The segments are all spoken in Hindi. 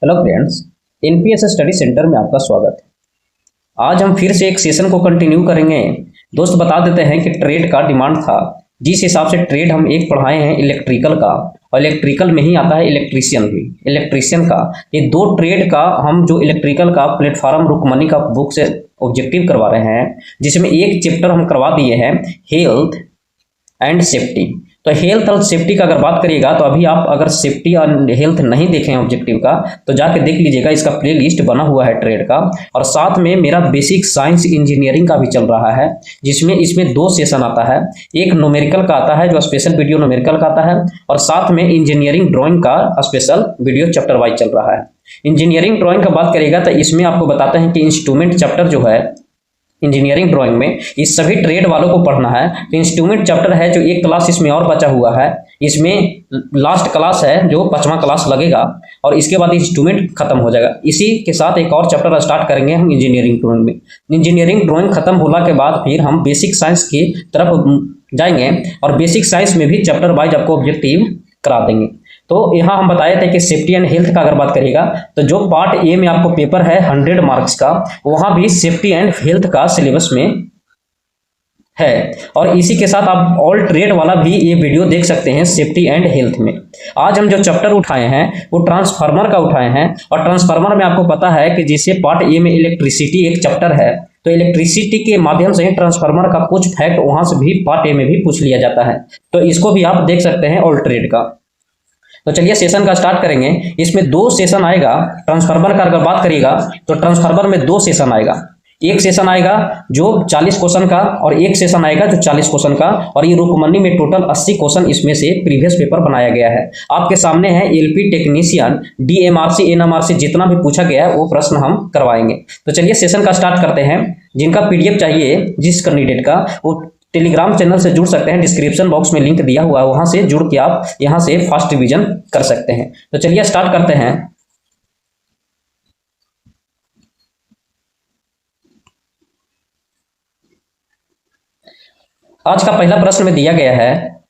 Hello friends, NPS study centre में आपका स्वागत है। आज हम फिर से एक सेशन को कंटिन्यू करेंगे। दोस्त बता देते हैं कि ट्रेड का डिमांड था, जिस हिसाब से ट्रेड हम एक पढ़ाए हैं इलेक्ट्रिकल का, और इलेक्ट्रिकल में ही आता है इलेक्ट्रीशियन भी। इलेक्ट्रीशियन का ये दो ट्रेड का हम जो इलेक्ट्रिकल का प्लेटफॉर्म रुकमनी का बुक से ऑब्जेक्टिव करवा रहे हैं, जिसमें एक चैप्टर हम करवा दिए हैं हेल्थ एंड सेफ्टी। तो हेल्थ और सेफ्टी का अगर बात करिएगा तो अभी आप अगर सेफ्टी और हेल्थ नहीं देखें ऑब्जेक्टिव का तो जाके देख लीजिएगा, इसका प्लेलिस्ट बना हुआ है ट्रेड का। और साथ में मेरा बेसिक साइंस इंजीनियरिंग का भी चल रहा है, जिसमें इसमें दो सेशन आता है। एक न्यूमेरिकल का आता है जो स्पेशल वीडियो न्यूमेरिकल का आता है, और साथ में इंजीनियरिंग ड्राइंग का स्पेशल वीडियो चैप्टर वाइज चल रहा है। इंजीनियरिंग ड्राइंग का बात करिएगा तो इसमें आपको बताते हैं कि इंस्ट्रूमेंट चैप्टर जो है इंजीनियरिंग ड्राइंग में इस सभी ट्रेड वालों को पढ़ना है। तो इंस्ट्रूमेंट चैप्टर है जो एक क्लास इसमें और बचा हुआ है, इसमें लास्ट क्लास है जो 5वां क्लास लगेगा, और इसके बाद इंस्ट्रूमेंट खत्म हो जाएगा। इसी के साथ एक और चैप्टर स्टार्ट करेंगे हम इंजीनियरिंग ड्राइंग में। इंजीनियरिंग ड्राइंग खत्म होने के बाद फिर हम बेसिक साइंस की तरफ जाएंगे, और बेसिक साइंस में भी चैप्टर वाइज आपको ऑब्जेक्टिव करा देंगे। तो यहाँ हम बताए थे कि सेफ्टी एंड हेल्थ का अगर बात करिएगा तो जो पार्ट ए में आपको पेपर है 100 मार्क्स का, वहाँ भी सेफ्टी एंड हेल्थ का सिलेबस में है। और इसी के साथ आप ऑल ट्रेड वाला भी ये वीडियो देख सकते हैं सेफ्टी एंड हेल्थ में। आज हम जो चैप्टर उठाए हैं वो ट्रांसफार्मर का उठाए हैं, और ट्रांसफार्मर में आपको पता है कि जिसे पार्ट ए में इलेक्ट्रिसिटी एक चैप्टर है, तो इलेक्ट्रिसिटी के माध्यम से ट्रांसफार्मर का कुछ फैक्ट वहां से भी पार्ट ए में भी पूछ लिया जाता है। तो इसको भी आप देख सकते हैं ऑल ट्रेड का। तो चलिए सेशन का स्टार्ट करेंगे। इसमें दो सेशन आएगा। ट्रांसफार्मर का अगर बात करिएगा तो ट्रांसफार्मर में दो सेशन आएगा। एक सेशन आएगा जो 40 क्वेश्चन का, और एक सेशन आएगा जो 40 क्वेश्चन का। और ये रुकमनी में टोटल 80 क्वेश्चन इसमें से प्रीवियस पेपर बनाया गया है। आपके सामने है एलपी टेक्नीशियन, डीएमआरसी, एनएमआरसी जितना भी पूछा गया है वो प्रश्न हम करवाएंगे। तो चलिए सेशन का स्टार्ट करते हैं। जिनका पीडीएफ चाहिए जिस कैंडिडेट का, वो टेलीग्राम चैनल से जुड़ सकते हैं। डिस्क्रिप्शन बॉक्स में लिंक दिया हुआ है, वहां से जुड़ के आप यहां से फास्ट रिवीजन कर सकते हैं। तो चलिए स्टार्ट करते हैं। आज का पहला प्रश्न में दिया गया है,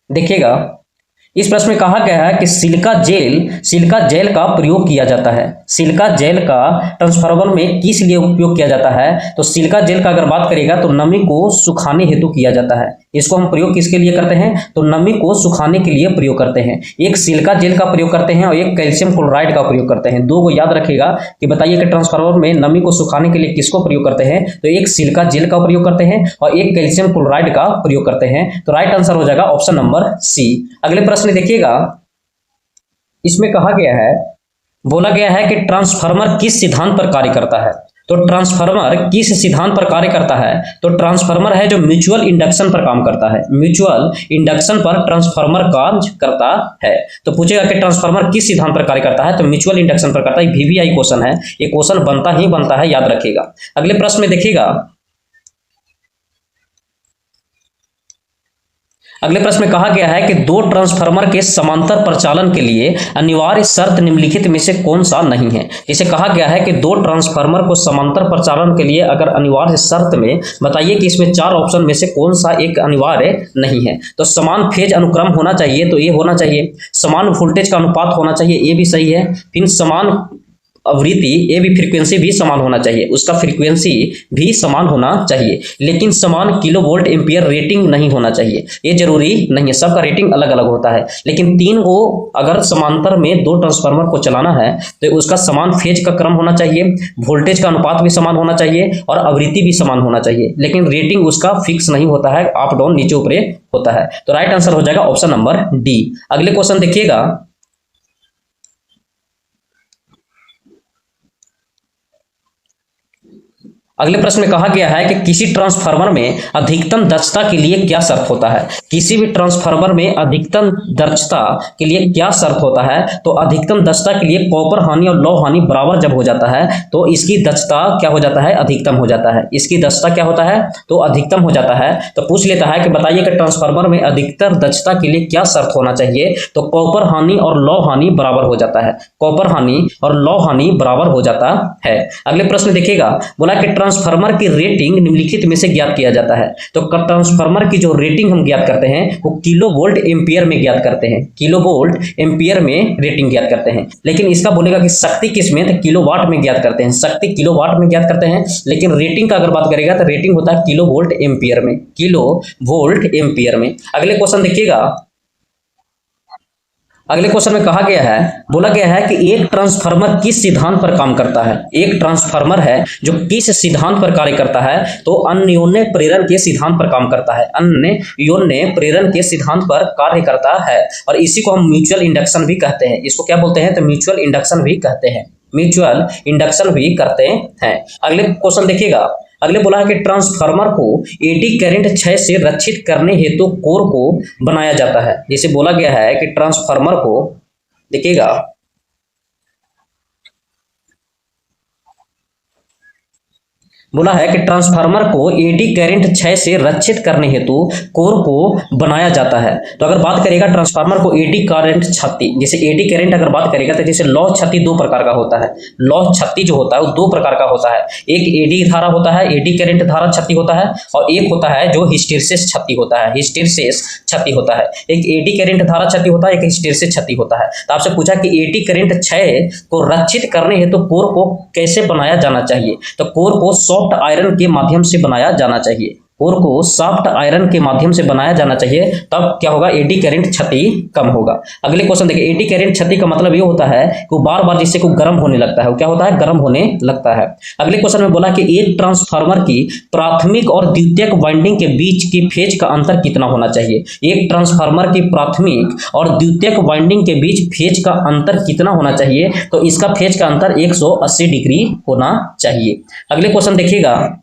देखिएगा। इस प्रश्न में कहा गया है कि सिलिका जेल का प्रयोग किया जाता है। सिलिका जेल का ट्रांसफार्मर में किस लिए उपयोग किया जाता है? तो सिलिका जेल का अगर बात करेगा तो नमी को सुखाने हेतु किया जाता है। इसको हम प्रयोग किसके लिए करते हैं? तो नमी को सुखाने के लिए प्रयोग करते हैं। एक सिलिका जेल का प्रयोग करते हैं और एक कैल्शियम क्लोराइड का प्रयोग करते हैं। दो को याद रखिएगा कि बताइए कि ट्रांसफार्मर में नमी को सुखाने के लिए किसको प्रयोग करते हैं? तो एक सिलिका जेल का प्रयोग करते हैं और एक कैल्शियम क्लोराइड का प्रयोग करते हैं। तो राइट आंसर हो जाएगा ऑप्शन नंबर सी। अगले प्रश्न देखिएगा। इसमें कहा गया है, बोला गया है कि ट्रांसफार्मर किस सिद्धांत पर कार्य करता है? तो ट्रांसफार्मर किस सिद्धांत पर कार्य करता है? तो ट्रांसफार्मर है जो म्यूचुअल इंडक्शन पर काम करता है। म्यूचुअल इंडक्शन पर ट्रांसफार्मर काम करता है। तो पूछेगा कि ट्रांसफार्मर किस सिद्धांत पर कार्य करता है? तो म्यूचुअल इंडक्शन पर करता है। वीवीआई क्वेश्चन है, ये क्वेश्चन बनता ही बनता है, याद रखिएगा। अगले प्रश्न में देखिएगा। अगले प्रश्न में कहा गया है कि दो ट्रांसफार्मर के समांतर प्रचालन के लिए अनिवार्य शर्त निम्नलिखित में से कौन सा नहीं है? इसे कहा गया है कि दो ट्रांसफार्मर को समांतर प्रचालन के लिए अगर अनिवार्य शर्त में बताइए कि इसमें 4 ऑप्शन में से कौन सा एक अनिवार्य नहीं है? तो समान फेज अनुक्रम होना चाहिए, तो ये होना चाहिए। समान वोल्टेज का अनुपात होना चाहिए, ये भी सही है। फिर समान आवृत्ति, ये भी फ्रीक्वेंसी भी समान होना चाहिए, उसका फ्रीक्वेंसी भी समान होना चाहिए। लेकिन समान किलोवोल्ट एम्पियर रेटिंग नहीं होना चाहिए, ये जरूरी नहीं है। सबका रेटिंग अलग अलग होता है। लेकिन 3 को अगर समांतर में 2 ट्रांसफार्मर को चलाना है तो उसका समान फेज का क्रम होना चाहिए, वोल्टेज का अनुपात भी समान होना चाहिए, और आवृत्ति भी समान होना चाहिए। लेकिन रेटिंग उसका फिक्स नहीं होता है, अप डाउन नीचे ऊपर होता है। तो राइट आंसर हो जाएगा ऑप्शन नंबर डी। अगले क्वेश्चन देखिएगा। अगले प्रश्न में कहा गया है कि किसी ट्रांसफार्मर में अधिकतम दक्षता के लिए क्या शर्त होता है? किसी भी ट्रांसफार्मर में अधिकतम दक्षता के लिए क्या शर्त होता है? तो अधिकतम दक्षता के लिए कॉपर हानि और लौह हानि बराबर जब हो जाता है तो इसकी दक्षता क्या हो जाता है? अधिकतम हो जाता है। इसकी दक्षता क्या होता है? तो अधिकतम हो जाता है। तो पूछ लेता है कि बताइए कि ट्रांसफार्मर में अधिकतर दक्षता के लिए क्या शर्त होना चाहिए? तो कॉपर हानि और लौह हानि बराबर हो जाता है। कॉपर हानि और लौह हानि बराबर हो जाता है। अगले प्रश्न देखिएगा। बोला कि ट्रांसफार्मर की रेटिंग निम्नलिखित में से ज्ञात किया जाता है। तो ट्रांसफार्मर की जो रेटिंग हम ज्ञात करते हैं वो किलो वोल्ट एम्पियर में ज्ञात करते हैं, किलो वोल्ट एम्पियर में रेटिंग ज्ञात करते हैं। लेकिन इसका बोलेगा कि शक्ति किस में, तो किलो वाट में ज्ञात करते हैं, शक्ति किलो वाट में ज्ञात करते हैं। लेकिन रेटिंग का अगर बात करेगा तो रेटिंग होता है किलो वोल्ट एम्पियर में, किलो वोल्ट एम्पियर में। अगले क्वेश्चन देखिएगा, अगले क्वेश्चन में कहा गया है, बोला गया है कि एक ट्रांसफार्मर किस सिद्धांत पर काम करता है। एक ट्रांसफार्मर है जो किस सिद्धांत पर कार्य करता है, तो अन्योन्य प्रेरण के सिद्धांत पर काम करता है, अन्योन्य प्रेरण के सिद्धांत पर कार्य करता है। और इसी को हम म्यूचुअल इंडक्शन भी कहते हैं। इसको क्या बोलते हैं, तो म्यूचुअल इंडक्शन भी कहते हैं, म्यूचुअल इंडक्शन भी करते हैं। अगले क्वेश्चन देखिएगा, अगले बोला है कि ट्रांसफार्मर को एडी करंट क्षय से रक्षित करने हेतु कोर को बनाया जाता है। जैसे बोला गया है कि ट्रांसफार्मर को, देखिएगा, बोला है कि ट्रांसफार्मर को एडी करंट क्षय से रक्षित करने हेतु कोर को बनाया जाता है। तो अगर बात करेगा ट्रांसफार्मर को एडी करंट क्षति, जैसे एडी करंट अगर बात करेगा तो जैसे लौ क्षति दो प्रकार का होता है, लौ क्षति जो होता है वो दो प्रकार का होता है। एक एडी धारा होता है, एडी करंट धारा क्षति होता है, और एक होता है जो हिस्टैरिसीस क्षति होता है, हिस्टैरिसीस क्षति होता है। एक एडी करंट धारा क्षति होता है, एक हिस्टैरिसीस क्षति होता है। तो आपसे पूछा कि एडी करंट क्षय को रक्षित करने हेतु कोर को कैसे बनाया जाना चाहिए, तो कोर को सॉफ्ट आयरन के माध्यम से बनाया जाना चाहिए, कोर को सॉफ्ट आयरन के माध्यम से बनाया जाना चाहिए, तब क्या होगा, एडी करंट क्षति कम होगा। अगले क्वेश्चन देखिए, एडी करंट क्षति का मतलब ये होता है कि बार बार जिससे को गर्म होने लगता है, वो क्या होता है, गर्म होने लगता है। अगले क्वेश्चन में बोला कि एक ट्रांसफार्मर की प्राथमिक और द्वितीयक वाइंडिंग के बीच की फेज का अंतर कितना होना चाहिए। एक ट्रांसफार्मर की प्राथमिक और द्वितीयक वाइंडिंग के बीच फेज का अंतर कितना होना चाहिए, तो इसका फेज का अंतर 180 डिग्री होना चाहिए। अगले क्वेश्चन देखिएगा,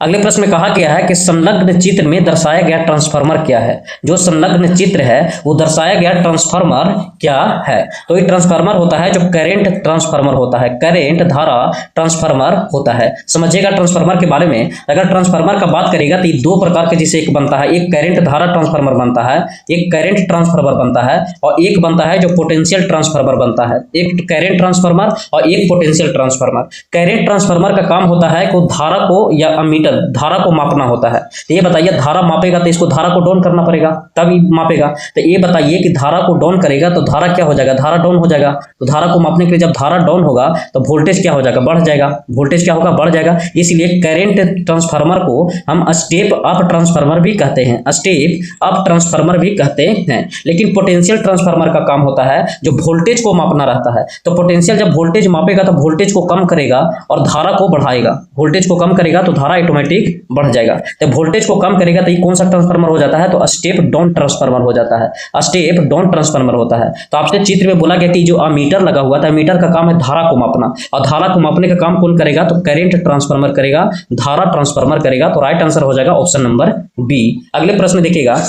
अगले प्रश्न में कहा गया है कि संलग्न चित्र में दर्शाया गया ट्रांसफार्मर क्या है। जो संलग्न चित्र है वो दर्शाया गया ट्रांसफार्मर क्या है, तो ये ट्रांसफार्मर होता है जो करंट ट्रांसफार्मर होता है, करंट धारा ट्रांसफार्मर होता है। समझिएगा ट्रांसफार्मर के बारे में, अगर ट्रांसफार्मर का बात करेगा तो ये दो प्रकार के जैसे एक बनता है, एक करंट धारा ट्रांसफार्मर बनता है, एक करंट ट्रांसफार्मर बनता है, और एक बनता है जो पोटेंशियल ट्रांसफार्मर बनता है, एक करंट ट्रांसफार्मर और एक पोटेंशियल ट्रांसफार्मर। करंट ट्रांसफार्मर का काम होता है को धारा को या धारा को मापना होता है। तो ये बताइए, धारा मापेगा तो इसको धारा को डाउन करना पड़ेगा तभी मापेगा। तो ये बताइए कि धारा को डाउन करेगा तो धारा क्या हो जाएगा, धारा डाउन हो जाएगा। तो धारा को मापने के लिए जब धारा डाउन होगा तो वोल्टेज क्या हो जाएगा, बढ़ जाएगा, वोल्टेज क्या होगा, बढ़ जाएगा। इसलिए करंट ट्रांसफार्मर को हम स्टेप अप ट्रांसफार्मर भी कहते हैं, स्टेप अप ट्रांसफार्मर भी कहते हैं। लेकिन पोटेंशियल ट्रांसफार्मर का काम होता है जो वोल्टेज को मापना रहता है। तो पोटेंशियल जब वोल्टेज मापेगा तो वोल्टेज को कम करेगा और धारा को बढ़ाएगा, वोल्टेज को कम करेगा तो धारा ऑटोमेटिक बढ़ जाएगा। तो वोल्टेज को कम करेगा तो ये कौन सा ट्रांसफार्मर हो जाता है, तो स्टेप डाउन ट्रांसफार्मर हो जाता है, स्टेप डाउन ट्रांसफार्मर होता है। तो आपसे चित्र में बोला गया कि जो अमीटर लगा हुआ था, अमीटर का काम है धारा को मापना, और धारा को मापने का काम कौन करेगा, तो करंट ट्रांसफार्मर करेगा, धारा ट्रांसफार्मर करेगा। तो राइट आंसर हो जाएगा ऑप्शन नंबर बी। अगले प्रश्न देखिएगा,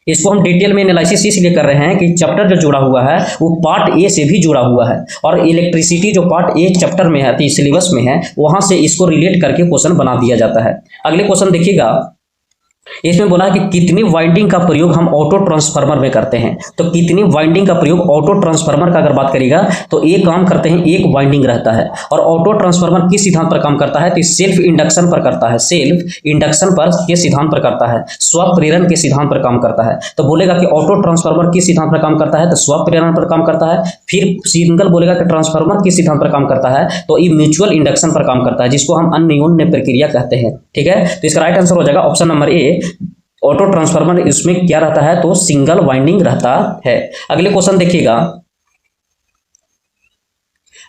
इसको हम डिटेल में एनालिसिस इसलिए कर रहे हैं कि चैप्टर जो जुड़ा हुआ है वो पार्ट ए से भी जुड़ा हुआ है, और इलेक्ट्रिसिटी जो पार्ट ए चैप्टर में है, सिलेबस में है, वहां से इसको रिलेट करके क्वेश्चन बना दिया जाता है। अगले क्वेश्चन देखिएगा, इसमें बोला है कि कितनी वाइंडिंग का प्रयोग हम ऑटो ट्रांसफार्मर में करते हैं। तो कितनी वाइंडिंग का प्रयोग ऑटो ट्रांसफार्मर का अगर बात करेगा तो एक काम करते हैं, एक वाइंडिंग रहता है। और ऑटो ट्रांसफार्मर किस सिद्धांत पर काम करता है, तो सेल्फ इंडक्शन पर करता है, सेल्फ इंडक्शन पर के सिद्धांत पर करता है, स्वप्रेरण के सिद्धांत पर काम करता है। तो बोलेगा कि ऑटो ट्रांसफार्मर किस सिद्धांत पर काम करता है, तो स्वप्रेरण पर काम करता है। फिर सिंगल बोलेगा कि ट्रांसफार्मर किस सिद्धांत पर काम करता है, तो ये म्यूचुअल इंडक्शन पर काम करता है, जिसको हम अन्योन्य प्रक्रिया कहते हैं। ठीक है, तो इसका राइट आंसर हो जाएगा option number A, auto transformer. इसमें क्या रहता है, तो सिंगल वाइंडिंग रहता है। अगले क्वेश्चन देखिएगा,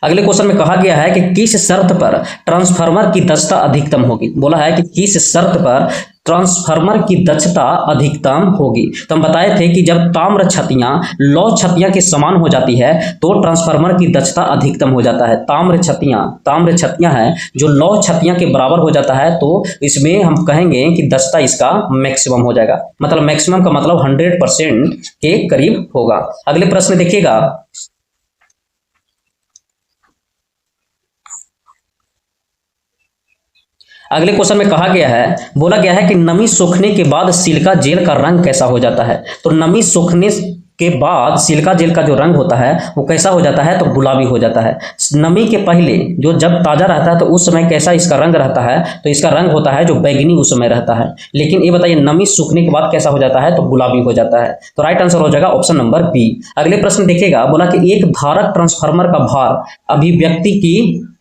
अगले क्वेश्चन में कहा गया है कि किस शर्त पर ट्रांसफार्मर की दक्षता अधिकतम होगी। बोला है कि किस शर्त पर ट्रांसफार्मर की दक्षता अधिकतम होगी। तो हम बताए थे कि जब ताम्र छतियां लौ छतियां के समान हो जाती है तो ट्रांसफार्मर की दक्षता अधिकतम हो जाता है। ताम्र छतियां हैं जो लौ छतियां के बराबर हो जाता है, तो इसमें हम कहेंगे कि दक्षता इसका मैक्सिमम हो जाएगा। मतलब मैक्सिमम का मतलब 100% के करीब होगा। अगले प्रश्न देखिएगा, अगले क्वेश्चन में कहा गया है, बोला गया है कि नमी सूखने के बाद सिलिका जेल का रंग कैसा हो जाता है। तो नमी सूखने के बाद सिलिका जेल का जो रंग होता है वो कैसा हो जाता है, तो गुलाबी हो जाता है। नमी के पहले जो जब ताज़ा रहता है तो उस समय कैसा इसका रंग रहता है, तो इसका रंग होता है जो बैगनी उस समय रहता है। लेकिन ये बताइए नमी सूखने के बाद कैसा हो जाता है, तो गुलाबी हो जाता है। तो राइट आंसर हो जाएगा ऑप्शन नंबर बी। अगले प्रश्न देखिएगा, बोला कि एक धारक ट्रांसफार्मर का भार अभिव्यक्ति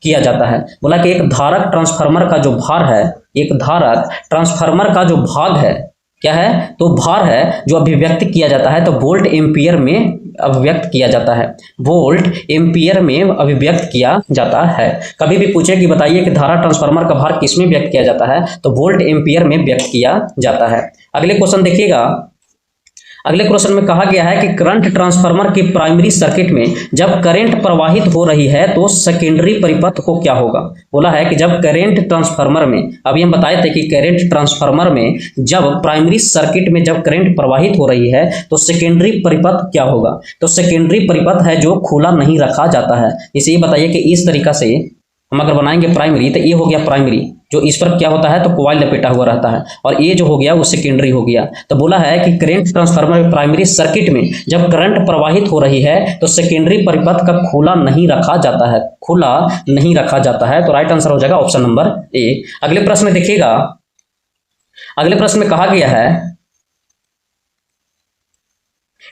किया जाता है। बोला कि एक धारक ट्रांसफार्मर का जो भार है, एक धारक ट्रांसफार्मर का जो भाग है क्या है, तो भार है जो अभिव्यक्त किया जाता है, तो वोल्ट एम्पियर में अभिव्यक्त किया जाता है। वोल्ट एम्पियर में अभिव्यक्त किया जाता है। कभी भी पूछे कि बताइए कि धारा ट्रांसफार्मर का भार किस में व्यक्त किया जाता है, तो वोल्ट एम्पियर में व्यक्त किया जाता है। अगले क्वेश्चन देखिएगा, अगले क्वेश्चन में कहा गया है कि करंट ट्रांसफार्मर की प्राइमरी सर्किट में जब करंट प्रवाहित हो रही है तो सेकेंडरी परिपथ को क्या होगा। बोला है कि जब करंट ट्रांसफार्मर में, अभी हम बताए थे कि करंट ट्रांसफार्मर में जब प्राइमरी सर्किट में जब करंट प्रवाहित हो रही है तो सेकेंडरी परिपथ क्या होगा। तो सेकेंडरी परिपथ है जो खुला नहीं रखा जाता है। इसे ये बताइए कि इस तरीका से हम अगर बनाएंगे प्राइमरी, तो ये हो गया प्राइमरी, जो इस पर क्या होता है, तो कॉइल लपेटा हुआ रहता है, और ये जो हो गया वो सेकेंडरी हो गया। तो बोला है कि करंट ट्रांसफार्मर प्राइमरी सर्किट में जब करंट प्रवाहित हो रही है तो सेकेंडरी परिपथ का खुला नहीं रखा जाता है, खुला नहीं रखा जाता है। तो राइट आंसर हो जाएगा ऑप्शन नंबर ए। अगले प्रश्न में देखिएगा, अगले प्रश्न में कहा गया है,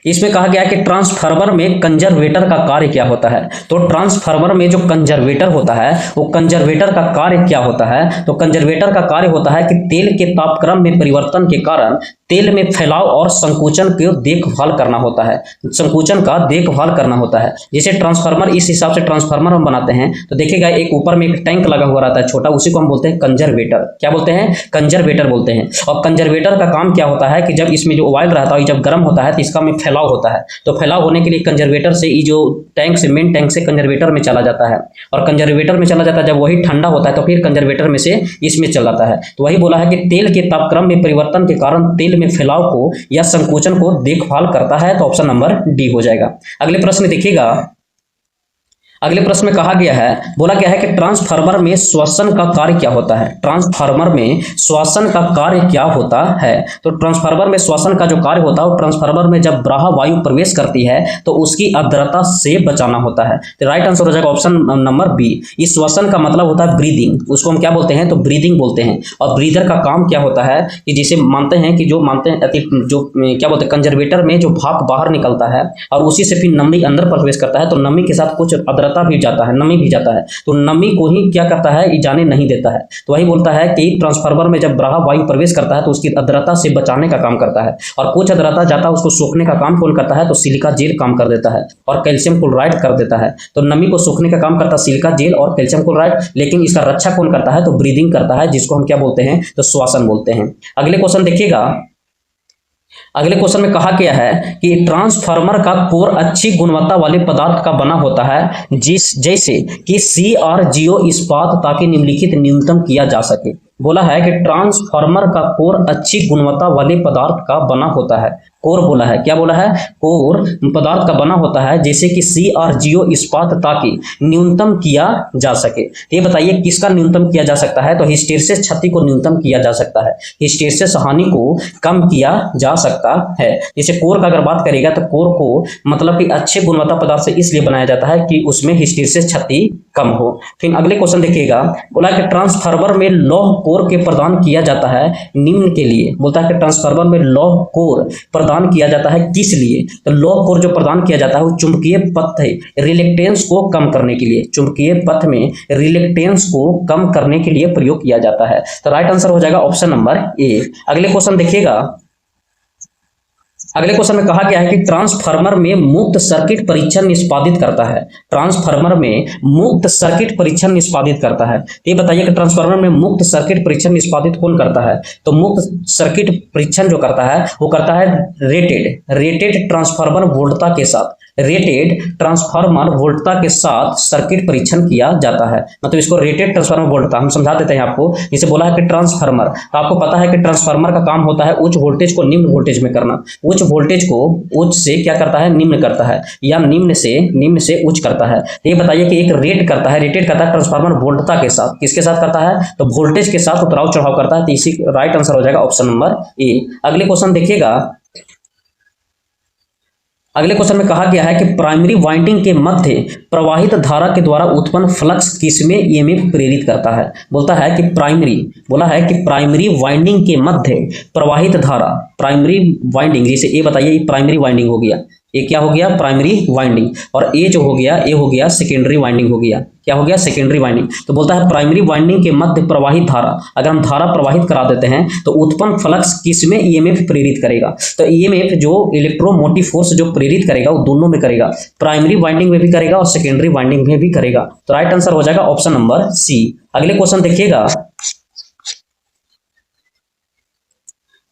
इसमें कहा गया कि ट्रांसफार्मर में कंजर्वेटर का कार्य क्या होता है। तो ट्रांसफार्मर में जो कंजर्वेटर होता है वो कंजर्वेटर का कार्य क्या होता है, तो कंजर्वेटर का कार्य होता है कि तेल के तापक्रम में परिवर्तन के कारण तेल में फैलाव और संकुचन की देखभाल करना होता है, संकुचन का देखभाल करना होता है। जैसे ट्रांसफार्मर, इस हिसाब से ट्रांसफार्मर हम बनाते हैं, तो देखिएगा एक ऊपर में एक टैंक लगा हुआ रहता है छोटा, उसी को हम बोलते हैं कंजर्वेटर। क्या बोलते हैं, कंजर्वेटर बोलते हैं। और कंजर्वेटर का काम क्या होता है कि जब इसमें जो ऑयल रहता है जब गर्म होता है तो इसका में फैलाव होता है, तो फैलाव होने के लिए कंजर्वेटर से ये जो टैंक से, मेन टैंक से कंजर्वेटर में चला जाता है, और कंजर्वेटर में चला जाता है, जब वही ठंडा होता है तो फिर कंजर्वेटर में से इसमें चला जाता है। तो वही बोला है कि तेल के तापक्रम में परिवर्तन के कारण तेल में फैलाव को या संकोचन को देखभाल करता है। तो ऑप्शन नंबर डी हो जाएगा। अगले प्रश्न देखिएगा, अगले प्रश्न में कहा गया है, बोला गया है कि ट्रांसफार्मर में श्वसन का कार्य क्या होता है। ट्रांसफार्मर में श्वसन का कार्य क्या होता है, तो ट्रांसफार्मर में श्वसन का जो कार्य होता है वो ट्रांसफार्मर में जब बाह्य वायु प्रवेश करती है तो उसकी आर्द्रता से बचाना होता है। तो राइट आंसर हो जाएगा ऑप्शन नंबर बी। इस श्वसन का मतलब होता है ब्रीदिंग, उसको हम क्या बोलते हैं, तो ब्रीदिंग बोलते हैं। और ब्रीदर का काम क्या होता है कि जिसे मानते हैं कि जो मानते हैं जो क्या बोलते हैं, कंजर्वेटर में जो भाप बाहर निकलता है और उसी से फिर नमी अंदर प्रवेश करता है, तो नमी के साथ कुछ भी जाता है, नमी भी जाता है, तो नमी को ही क्या करता है, ये जाने नहीं देता है। तो वही बोलता है कि ट्रांसफार्मर में जब बाह्य वायु प्रवेश करता है तो उसकी आर्द्रता से बचाने का काम करता है, और कुछ आर्द्रता जाता है उसको सोखने का काम कौन करता है, तो सिलिका जेल काम कर देता है और कैल्शियम क्लोराइड कर देता है। तो नमी को सोखने का काम करता है सिलिका जेल और कैल्शियम क्लोराइड, लेकिन इसका रक्षा कौन करता है, तो ब्रीदिंग करता है, जिसको हम क्या बोलते हैं, तो श्वसन बोलते हैं। अगले क्वेश्चन देखिएगा, अगले क्वेश्चन में कहा गया है कि ट्रांसफार्मर का कोर अच्छी गुणवत्ता वाले पदार्थ का बना होता है, जैसे कि CrGO इस्पात, ताकि निम्नलिखित न्यूनतम किया जा सके। बोला है कि ट्रांसफार्मर का कोर अच्छी गुणवत्ता वाले पदार्थ का बना होता है। कोर बोला है, क्या बोला है, कोर पदार्थ का बना होता है जैसे कि CrGO इस्पात, ताकि न्यूनतम किया जा सके। ये बताइए किसका न्यूनतम किया जा सकता है, तो हिस्टेरिसिस क्षति को न्यूनतम किया जा सकता है, हिस्टेरिसिस हानि को कम किया जा सकता है। जैसे कोर का अगर बात करेगा तो कोर को मतलब कि अच्छे गुणवत्ता पदार्थ से इसलिए बनाया जाता है कि उसमें हिस्टेरिसिस क्षति कम हो। फिर अगले क्वेश्चन देखिएगा, बोला कि ट्रांसफार्मर में लौह कोर के प्रदान किया जाता है निम्न के लिए। बोलता है कि ट्रांसफार्मर में लौह कोर प्रदान किया जाता है किस लिए, तो लौह कोर जो प्रदान किया जाता है वो चुंबकीय पथ रिलेक्टेंस को कम करने के लिए, चुंबकीय पथ में रिलेक्टेंस को कम करने के लिए प्रयोग किया जाता है। तो राइट आंसर हो जाएगा ऑप्शन नंबर ए। अगले क्वेश्चन देखिएगा, अगले क्वेश्चन में कहा गया है कि ट्रांसफार्मर में मुक्त सर्किट परीक्षण निष्पादित करता है। ट्रांसफार्मर में मुक्त सर्किट परीक्षण निष्पादित करता है। ये बताइए कि ट्रांसफार्मर में मुक्त सर्किट परीक्षण निष्पादित कौन करता है, तो मुक्त सर्किट परीक्षण जो करता है वो करता है रेटेड ट्रांसफार्मर वोल्टता के साथ, रेटेड ट्रांसफार्मर वोल्टता के साथ सर्किट परीक्षण किया जाता है। मतलब इसको रेटेड ट्रांसफार्मर वोल्टता हम समझा देते हैं आपको। इसे बोला है कि ट्रांसफार्मर, तो आपको पता है कि ट्रांसफार्मर का काम होता है उच्च वोल्टेज को निम्न वोल्टेज में करना, उच्च वोल्टेज को उच्च से क्या करता है, निम्न करता है, या निम्न से उच्च करता है। ये बताइए कि एक रेटेड करता है ट्रांसफार्मर वोल्टता के साथ, किसके साथ करता है, तो वोल्टेज के साथ उतराव चढ़ाव करता है। तो इसी राइट आंसर हो जाएगा ऑप्शन नंबर ए। अगले क्वेश्चन देखिएगा, अगले क्वेश्चन में कहा गया है कि प्राइमरी वाइंडिंग के मध्य प्रवाहित धारा के द्वारा उत्पन्न फ्लक्स किसमें ईएमएफ प्रेरित करता है। बोलता है कि प्राइमरी वाइंडिंग के मध्य प्रवाहित धारा, प्राइमरी वाइंडिंग, जैसे ए बताइए, ये प्राइमरी वाइंडिंग हो गया, ये क्या हो गया, प्राइमरी वाइंडिंग, और ए जो हो गया, ए हो गया सेकेंडरी वाइंडिंग हो गया। क्या हो गया, सेकेंडरी वाइंडिंग। तो बोलता है प्राइमरी वाइंडिंग के मध्य प्रवाहित धारा, अगर हम धारा प्रवाहित करा देते हैं तो उत्पन्न फ्लक्स किसमें ईएमएफ प्रेरित करेगा। तो ईएमएफ जो इलेक्ट्रोमोटिव फोर्स जो प्रेरित करेगा वो दोनों में करेगा, प्राइमरी वाइंडिंग में भी करेगा और सेकेंडरी वाइंडिंग में भी करेगा। तो राइट आंसर हो जाएगा ऑप्शन नंबर सी। अगले क्वेश्चन देखिएगा,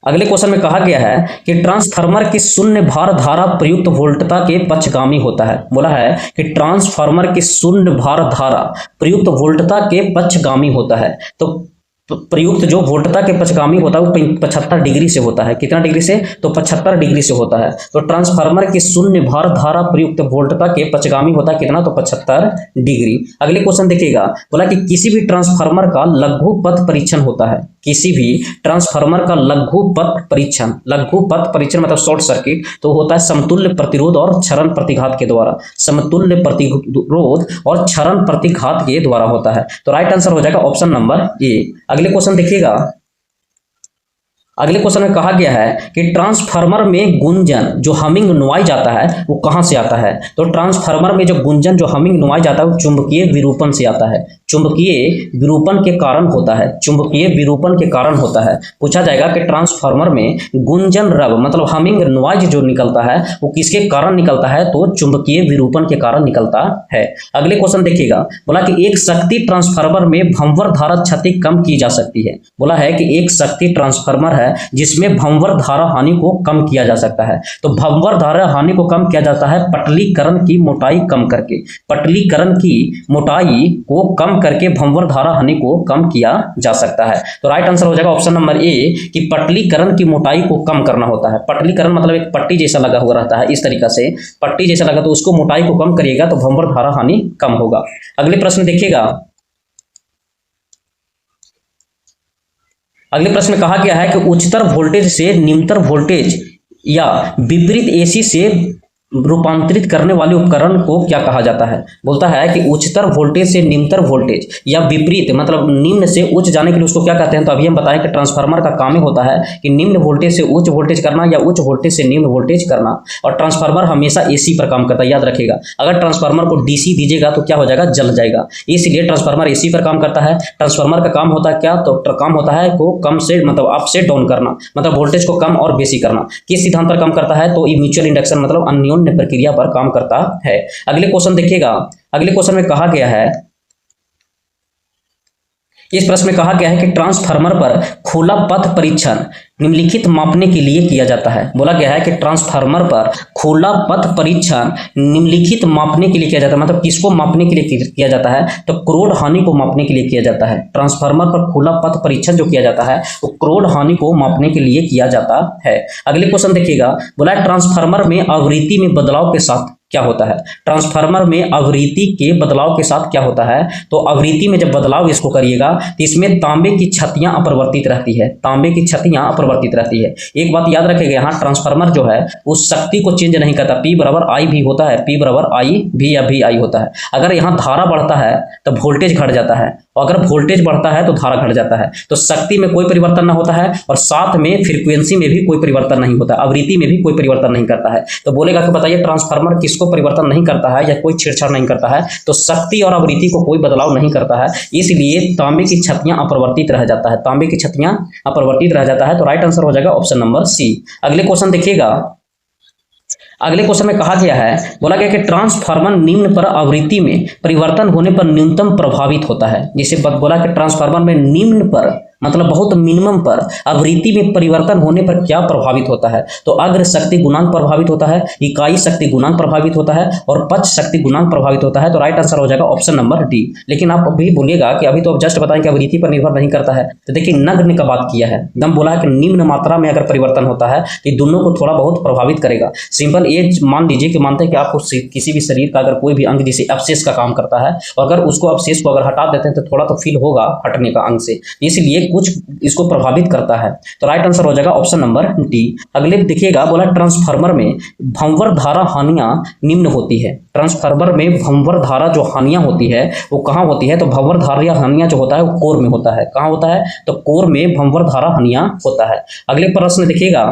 अगले क्वेश्चन में कहा गया है कि ट्रांसफार्मर की शून्य भार धारा प्रयुक्त वोल्टता के पक्षगामी होता है। बोला है कि ट्रांसफार्मर की शून्य भार धारा प्रयुक्त वोल्टता के पक्षगामी होता है। तो प्रयुक्त जो वोल्टता के पक्षगामी होता है वो 75 डिग्री से होता है। कितना डिग्री से, तो 75 डिग्री से होता है। तो ट्रांसफार्मर की शून्य भार धारा प्रयुक्त वोल्टता के पक्षगामी होता है कितना, तो 75 डिग्री। अगले क्वेश्चन देखिएगा, बोला कि किसी भी ट्रांसफार्मर का लघु पथ परीक्षण होता है। किसी भी ट्रांसफार्मर का लघु पथ परीक्षण मतलब शॉर्ट सर्किट, तो होता है समतुल्य प्रतिरोध और क्षरण प्रतिघात के द्वारा। समतुल्य प्रतिरोध और क्षरण प्रतिघात के द्वारा होता है। तो राइट आंसर हो जाएगा ऑप्शन नंबर ए। अगले क्वेश्चन देखिएगा, अगले क्वेश्चन में कहा गया है कि ट्रांसफार्मर में गुंजन जो हमिंग नॉइज आता है वो कहां से आता है। तो ट्रांसफार्मर में जो गुंजन जो हमिंग नॉइज आता है वो चुंबकीय विरूपण से आता है। चुंबकीय विरूपण के कारण होता है, चुंबकीय विरूपण के कारण होता है। पूछा जाएगा कि ट्रांसफार्मर में गुंजन रव मतलब हमिंग नॉइज जो निकलता है वो किसके कारण निकलता है, तो चुंबकीय विरूपण के कारण निकलता है। अगले क्वेश्चन देखिएगा, बोला कि एक शक्ति ट्रांसफार्मर में भंवर धारा क्षति कम की जा सकती है। बोला है कि एक शक्ति ट्रांसफार्मर है जिसमें भंवर धारा हानि को कम किया जा सकता है। तो भंवर धारा हानि को कम किया जाता है पटलीकरण की मोटाई कम करके, पटलीकरण की मोटाई को कम करके भंवर धारा हानि को कम किया जा सकता है। तो राइट आंसर हो जाएगा ऑप्शन नंबर ए कि पटलीकरण की मोटाई को कम करना होता है। पटलीकरण मतलब एक पट्टी जैसा लगा हुआ रहता है, इस तरीके से पट्टी जैसा लगा, तो उसको मोटाई को कम करिएगा तो भंवर धारा हानि कम होगा। अगले प्रश्न देखिएगा, अगले प्रश्न में कहा गया है कि उच्चतर वोल्टेज से निम्नतर वोल्टेज या विपरीत एसी से रूपांतरित करने वाले उपकरण को क्या कहा जाता है। बोलता है कि उच्चतर वोल्टेज से निम्नतर वोल्टेज या विपरीत मतलब निम्न से उच्च जाने के लिए उसको क्या कहते हैं। तो अभी हम बताएं कि ट्रांसफार्मर का काम ही होता है कि निम्न वोल्टेज से उच्च वोल्टेज करना या उच्च वोल्टेज से निम्न वोल्टेज करना। और ट्रांसफार्मर हमेशा एसी पर काम करता है, याद रखिएगा। अगर ट्रांसफार्मर को डीसी दीजिएगा तो क्या हो जाएगा, जल जाएगा। इसलिए ट्रांसफार्मर एसी पर काम करता है। ट्रांसफार्मर का काम होता है क्या, तो काम होता है को कम से मतलब अप से डाउन करना, मतलब वोल्टेज को कम और बेसी करना। किस सिद्धांत पर काम करता है, तो म्यूचुअल इंडक्शन मतलब अन्योन्य प्रक्रिया पर काम करता है। अगले क्वेश्चन देखिएगा, अगले क्वेश्चन में कहा गया है, इस प्रश्न में कहा गया है कि ट्रांसफार्मर पर खुला पथ परीक्षण निम्नलिखित मापने के लिए किया जाता है। बोला गया है कि ट्रांसफार्मर पर खुला पथ परीक्षण निम्नलिखित मापने के लिए किया जाता है, मतलब किसको मापने के लिए किया जाता है, तो क्रोड हानि को मापने के लिए किया जाता है। ट्रांसफार्मर पर खुला पथ परीक्षण जो किया जाता है वो क्रोड हानि को मापने के लिए किया जाता है। अगले क्वेश्चन देखिएगा, बोला ट्रांसफार्मर में आवृत्ति में बदलाव के साथ क्या होता है। ट्रांसफार्मर में आवृत्ति के बदलाव के साथ क्या होता है, तो आवृत्ति में जब बदलाव इसको करिएगा तो इसमें तांबे की छतियां अपरिवर्तित रहती है, तांबे की छतियां अपरिवर्तित रहती है। एक बात याद रखिएगा, यहाँ ट्रांसफार्मर जो है उस शक्ति को चेंज नहीं करता, P बराबर I भी होता है, P बराबर I भी या भी I होता है। अगर यहाँ धारा बढ़ता है तो वोल्टेज घट जाता है, और अगर वोल्टेज बढ़ता है तो धारा घट जाता है। तो शक्ति में कोई परिवर्तन ना होता है और साथ में फ्रीक्वेंसी में भी कोई परिवर्तन नहीं होता, आवृत्ति में भी कोई परिवर्तन नहीं करता है। तो बोलेगा कि बताइए ट्रांसफार्मर किसको परिवर्तन नहीं करता है या कोई छेड़छाड़ नहीं करता है, तो शक्ति और आवृत्ति को कोई बदलाव नहीं करता है, इसलिए तांबे की छतियां अपरिवर्तित रह जाता है, तांबे की छतियां अपरिवर्तित रह जाता है। तो राइट आंसर हो जाएगा ऑप्शन नंबर सी। अगले क्वेश्चन देखिएगा, अगले क्वेश्चन में कहा गया है, बोला गया कि ट्रांसफार्मर निम्न पर आवृत्ति में परिवर्तन होने पर न्यूनतम प्रभावित होता है। जैसे बोला कि ट्रांसफार्मर में निम्न पर मतलब बहुत मिनिमम पर आवृत्ति में परिवर्तन होने पर क्या प्रभावित होता है, तो अग्र शक्ति गुणांक प्रभावित होता है, इकाई शक्ति गुणांक प्रभावित होता है और पक्ष शक्ति गुणांक प्रभावित होता है। तो राइट आंसर हो जाएगा ऑप्शन नंबर डी। लेकिन आप अभी बोलिएगा कि अभी तो आप जस्ट बताएं कि आवृत्ति पर निर्भर नहीं करता है, तो देखिए नग्न का बात किया है, एकदम बोला है कि निम्न मात्रा में अगर परिवर्तन होता है तो दोनों को थोड़ा बहुत प्रभावित करेगा। सिंपल ये मान लीजिए कि मानते हैं कि आपको किसी भी शरीर का अगर कोई भी अंग जैसे अवशेष का काम करता है, और अगर उसको अवशेष को अगर हटा देते हैं तो थोड़ा तो फील होगा हटने का अंग से, इसलिए कुछ इसको प्रभावित करता है। तो राइट आंसर हो जाएगा ऑप्शन नंबर डी। अगले देखिएगा, बोला ट्रांसफार्मर में भंवर धारा हानियां निम्न होती है। ट्रांसफार्मर में भंवर धारा जो हानियां होती है वो कहाँ होती है? तो भंवर धारा हानियां जो होता है वो कोर में होता है। कहाँ होता है? तो कोर में भंवर धारा हानियां होता है। अगले प्रश्न देखिएगा,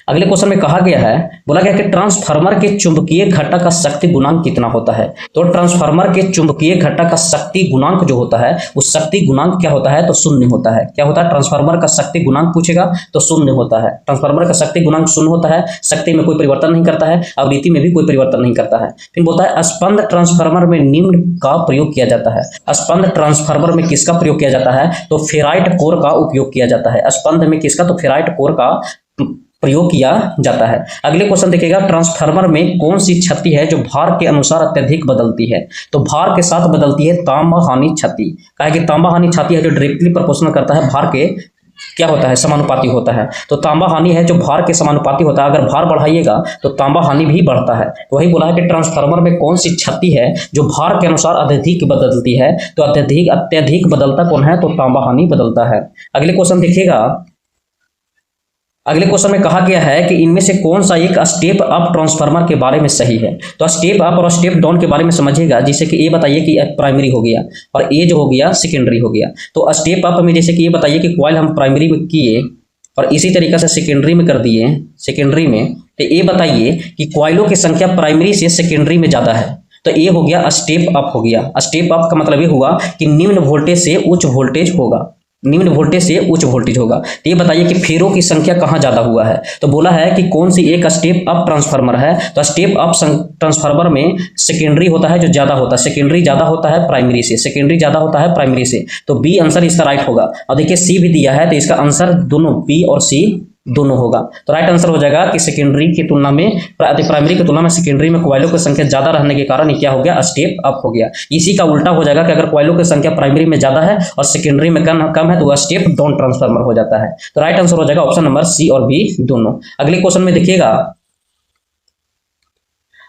अगले क्वेश्चन में कहा गया है, बोला गया कि ट्रांसफार्मर के चुंबकीय घटक का शक्ति गुणांक कितना होता है? तो ट्रांसफार्मर के चुंबकीय घटक का शक्ति गुणांक जो होता है वो शक्ति गुणांक क्या होता है? तो शून्य होता है। क्या होता है? ट्रांसफार्मर का शक्ति गुणांक पूछेगा तो शून्य होता है। ट्रांसफार्मर का शक्ति गुणांक शून्य होता है, शक्ति में कोई परिवर्तन नहीं करता है, आवृत्ति में भी कोई परिवर्तन नहीं करता है। फिर बोलता है स्पंद ट्रांसफार्मर में निम्न का प्रयोग किया जाता है। स्पंद ट्रांसफार्मर में किसका प्रयोग किया जाता है? तो फेराइट कोर का उपयोग किया जाता है। स्पंद में किसका? तो फेराइट कोर का प्रयोग किया जाता है। अगले क्वेश्चन देखिएगा, ट्रांसफार्मर में कौन सी क्षति है जो भार के अनुसार अत्यधिक बदलती है? तो भार के साथ बदलती है तांबा हानि क्षति। कहा कि तांबा हानि क्षति है जो डायरेक्टली प्रोपोर्शनल करता है भार के, क्या होता है? समानुपाती होता है। तो तांबा हानि है जो भार के समानुपाती होता है। अगर भार बढ़ाइएगा तो तांबा हानि भी बढ़ता है। तो वही बोला है कि ट्रांसफार्मर में कौन सी क्षति है जो भार के अनुसार अत्यधिक बदलती है? तो अत्यधिक बदलता कौन है? तो तांबा हानि बदलता है। अगले क्वेश्चन देखिएगा, अगले क्वेश्चन में कहा गया है कि इनमें से कौन सा एक स्टेप अप ट्रांसफार्मर के बारे में सही है? तो स्टेप अप और स्टेप डाउन के बारे में समझिएगा। जैसे कि ये बताइए कि प्राइमरी हो गया और ये जो हो गया सेकेंडरी हो गया। तो स्टेप अप में जैसे कि ये बताइए कि कॉइल हम प्राइमरी में किए और इसी तरीके से सेकेंडरी में कर दिए, सेकेंडरी में, तो ये बताइए कि कॉइलों की संख्या प्राइमरी से सेकेंडरी में ज़्यादा है। तो ये हो गया स्टेप अप हो गया। स्टेप अप का मतलब ये हुआ कि निम्न वोल्टेज से उच्च वोल्टेज होगा, निम्न वोल्टेज से उच्च वोल्टेज होगा। तो ये बताइए कि फेरों की संख्या कहाँ ज्यादा हुआ है? तो बोला है कि कौन सी एक स्टेप अप ट्रांसफार्मर है? तो स्टेप अप ट्रांसफार्मर में सेकेंडरी होता है जो ज्यादा होता है, सेकेंडरी ज्यादा होता है प्राइमरी से, सेकेंडरी ज्यादा होता है प्राइमरी से। तो बी आंसर इसका राइट होगा। और देखिए सी भी दिया है तो इसका आंसर दोनों बी और सी दोनों होगा। तो राइट आंसर हो जाएगा कि सेकेंडरी की तुलना में, प्राइमरी की तुलना में सेकेंडरी में कॉइलों की संख्या ज्यादा रहने के कारण ये क्या हो गया? स्टेप अप हो गया। इसी का उल्टा हो जाएगा कि अगर कॉइलों की संख्या प्राइमरी में ज्यादा है और सेकेंडरी में कम है तो वह स्टेप डाउन ट्रांसफार्मर हो जाता है। तो राइट आंसर हो जाएगा ऑप्शन नंबर सी और बी दोनों। अगले क्वेश्चन में देखिएगा,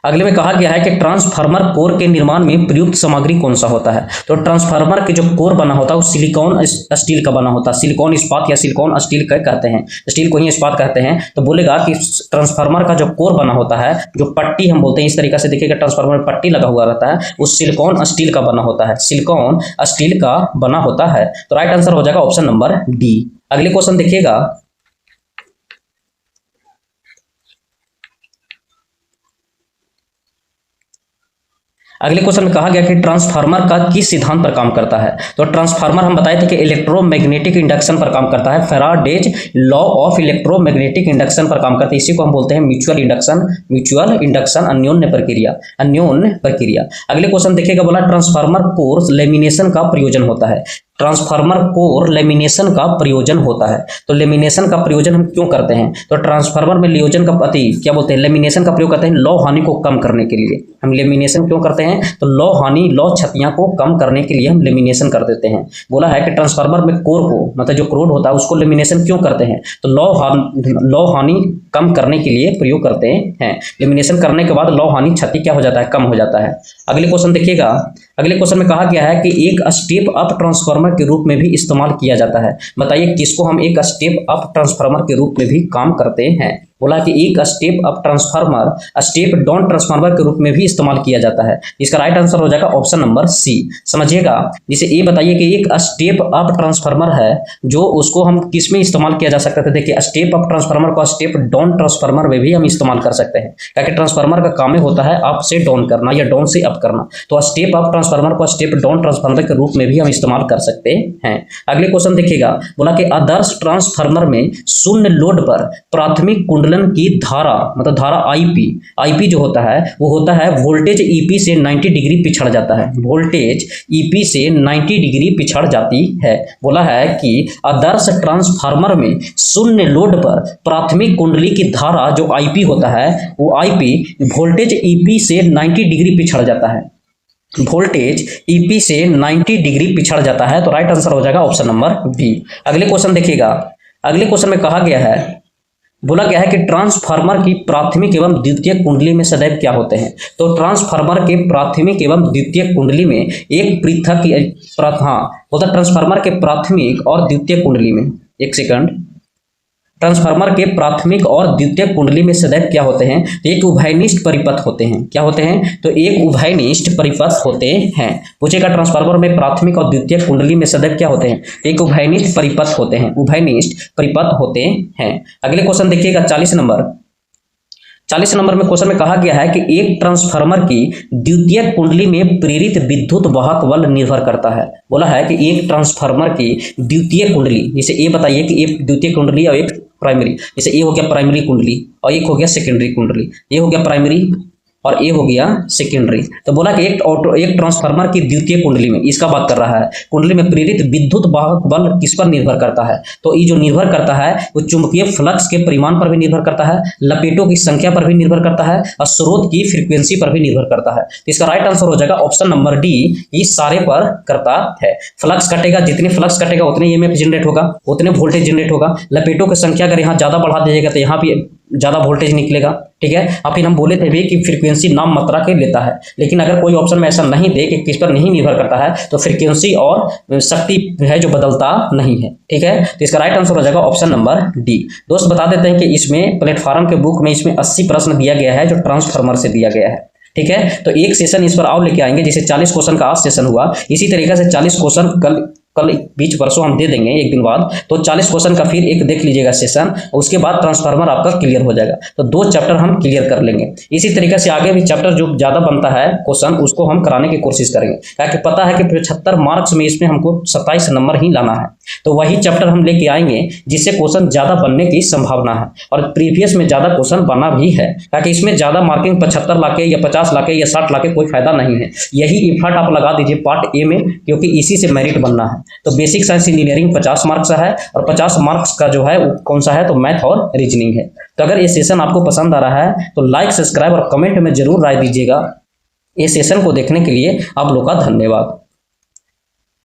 अगले में कहा गया है कि ट्रांसफार्मर कोर के निर्माण में प्रयुक्त सामग्री कौन सा होता है? तो ट्रांसफार्मर के जो कोर बना होता है वो सिलिकॉन स्टील का बना होता है। सिलिकॉन इस्पात या सिलिकॉन स्टील का कहते हैं, स्टील को ही इस्पात कहते हैं। तो बोलेगा कि ट्रांसफार्मर का जो कोर बना होता है, जो पट्टी हम बोलते हैं, इस तरीके से देखिएगा ट्रांसफार्मर में पट्टी लगा हुआ रहता है, वो सिलिकॉन स्टील का बना होता है, सिलिकॉन स्टील का बना होता है। तो राइट आंसर हो जाएगा ऑप्शन नंबर डी। अगले क्वेश्चन देखिएगा, अगले क्वेश्चन में कहा गया कि ट्रांसफार्मर का किस सिद्धांत पर काम करता है? तो ट्रांसफार्मर हम बताए थे कि इलेक्ट्रोमैग्नेटिक इंडक्शन पर काम करता है, Faraday's law of electromagnetic induction पर काम करता है। इसी को हम बोलते हैं म्यूचुअल इंडक्शन, अन्योन्य प्रक्रिया। अगले क्वेश्चन देखिएगा, बोला ट्रांसफार्मर कोर लेमिनेशन का प्रयोजन होता है। ट्रांसफार्मर कोर लेमिनेशन का प्रयोजन होता है। तो लेमिनेशन का प्रयोजन हम क्यों करते हैं? तो ट्रांसफार्मर में लियोजन का क्या बोलते हैं? लेमिनेशन का प्रयोग करते हैं लौ हानि को कम करने के लिए। हम लेमिनेशन क्यों करते हैं? तो लौ क्षतियां को कम करने के लिए हम लेमिनेशन कर देते हैं। बोला है कि ट्रांसफार्मर में कोर को, मतलब जो क्रोड होता है उसको लेमिनेशन क्यों करते हैं? तो लौ हानि कम करने के लिए प्रयोग करते हैं। लेमिनेशन करने के बाद लौ हानि क्षति क्या हो जाता है? कम हो जाता है। अगले क्वेश्चन देखिएगा, अगले क्वेश्चन में कहा गया है कि एक स्टेप अप ट्रांसफार्मर के रूप में भी इस्तेमाल किया जाता है। बताइए किसको हम एक स्टेप अप ट्रांसफार्मर के रूप में भी काम करते हैं? बोला कि एक step up transformer step down transformer के रूप में भी इस्तेमाल किया जाता है। इसका राइट आंसर हो जाएगा ऑप्शन नंबर सी। समझिएगा, जैसे ये बताइए कि एक स्टेप अप ट्रांसफार्मर है जो उसको हम किस में इस्तेमाल किया जा सकता है? देखिए स्टेप अप ट्रांसफार्मर को स्टेप डाउन ट्रांसफार्मर में भी हम इस्तेमाल कर सकते हैं, क्योंकि ट्रांसफार्मर का काम होता है अप से डाउन करना या डाउन से अप करना। तो स्टेप अप ट्रांसफार्मर को स्टेप डाउन ट्रांसफार्मर के रूप में भी हम इस्तेमाल कर सकते हैं। अगले क्वेश्चन देखिएगा, बोला कि आदर्श ट्रांसफार्मर में शून्य लोड पर प्राथमिक कुंडलन की धारा, मतलब धारा आईपी जो होता है वो होता है वोल्टेज ईपी से 90 डिग्री पिछड़ जाता है। वोल्टेज ईपी से 90 डिग्री पिछड़ जाती है। बोला है कि आदर्श ट्रांसफार्मर में शून्य लोड पर प्राथमिक कुंडली की धारा जो आईपी होता है वो आईपी वोल्टेज ईपी से 90 डिग्री पिछड़ जाता है। वोल्टेज ईपी से 90 डिग्री पिछड़ जाता है। तो राइट आंसर हो जाएगा ऑप्शन नंबर बी। अगले क्वेश्चन देखिएगा, अगले क्वेश्चन में कहा गया है बोला गया है कि ट्रांसफार्मर की प्राथमिक एवं द्वितीयक कुंडली में सदैव क्या होते हैं। तो ट्रांसफार्मर के प्राथमिक एवं द्वितीयक कुंडली में एक पृथक बोला ट्रांसफार्मर के प्राथमिक और द्वितीयक कुंडली में, एक सेकंड, ट्रांसफार्मर के प्राथमिक और द्वितीयक कुंडली में सदैव क्या होते हैं, तो एक उभयनिष्ठ परिपथ होते हैं। क्या होते हैं, तो एक उभयनिष्ठ परिपथ होते हैं। पूछेगा ट्रांसफार्मर में प्राथमिक और द्वितीयक कुंडली में सदैव क्या होते हैं, एक उभयनिष्ठ परिपथ होते हैं, उभयनिष्ठ परिपथ होते हैं। अगले क्वेश्चन देखिएगा 40 नंबर में क्वेश्चन में कहा गया है कि एक ट्रांसफार्मर की द्वितीयक कुंडली में प्रेरित विद्युत वाहक बल निर्भर करता है। बोला है कि एक ट्रांसफार्मर की द्वितीय कुंडली, जैसे ये बताइए कि एक द्वितीय कुंडली और एक प्राइमरी, जैसे ये हो गया प्राइमरी कुंडली और एक हो गया सेकेंडरी कुंडली, ये हो गया प्राइमरी और ये हो गया सेकेंडरी। तो बोला कि एक ट्रांसफार्मर की द्वितीय कुंडली में, इसका बात कर रहा है, कुंडली में प्रेरित विद्युत वाहक बल किस पर निर्भर करता है, तो ये जो निर्भर करता है वो चुंबकीय फ्लक्स के परिमाण पर भी निर्भर करता है, लपेटों की संख्या पर भी निर्भर करता है और स्रोत की फ्रीक्वेंसी पर भी निर्भर करता है। तो इसका राइट आंसर हो जाएगा ऑप्शन नंबर डी, ये सारे पर करता है। फ्लक्स कटेगा, जितने फ्लक्स कटेगा उतने ईएमएफ जनरेट होगा, उतने वोल्टेज जनरेट होगा। लपेटों की संख्या अगर यहाँ ज्यादा बढ़ा दीजिएगा तो यहाँ भी ज्यादा वोल्टेज निकलेगा, ठीक है। और फिर हम बोले थे भी कि फ्रीक्वेंसी नाम मात्रा के लेता है, लेकिन अगर कोई ऑप्शन में ऐसा नहीं दे कि किस पर नहीं निर्भर करता है तो फ्रीक्वेंसी और शक्ति है जो बदलता नहीं है, ठीक है। तो इसका राइट आंसर हो जाएगा ऑप्शन नंबर डी। दोस्त बता देते हैं कि इसमें प्लेटफॉर्म के बुक में इसमें 80 प्रश्न दिया गया है जो ट्रांसफार्मर से दिया गया है, ठीक है। तो एक सेशन इस पर और लेके आएंगे, जैसे 40 क्वेश्चन का आज सेशन हुआ, इसी तरीके से 40 क्वेश्चन कल बीच परसों हम दे देंगे एक दिन बाद। तो 40 क्वेश्चन का फिर एक देख लीजिएगा सेशन, उसके बाद ट्रांसफार्मर आपका क्लियर हो जाएगा। तो 2 चैप्टर हम क्लियर कर लेंगे। इसी तरीके से आगे भी चैप्टर जो ज्यादा बनता है क्वेश्चन उसको हम कराने की कोशिश करेंगे, क्योंकि पता है कि 75 मार्क्स में इसमें हमको 27 नंबर ही लाना है। तो वही चैप्टर हम लेके आएंगे जिससे क्वेश्चन ज्यादा बनने की संभावना है, और प्रीवियस में ज्यादा क्वेश्चन बना भी है, ताकि इसमें ज्यादा मार्किंग 75 लाके या 50 लाके या 60 लाके कोई फायदा नहीं है। यही इफर्ट आप लगा दीजिए पार्ट ए में, क्योंकि इसी से मेरिट बनना है। तो बेसिक साइंस इंजीनियरिंग 50 मार्क्स है और 50 मार्क्स का जो है कौन सा है, तो मैथ और रीजनिंग है। तो अगर ये सेशन आपको पसंद आ रहा है तो लाइक, सब्सक्राइब और कमेंट में जरूर राय दीजिएगा। ये सेशन को देखने के लिए आप लोग का धन्यवाद।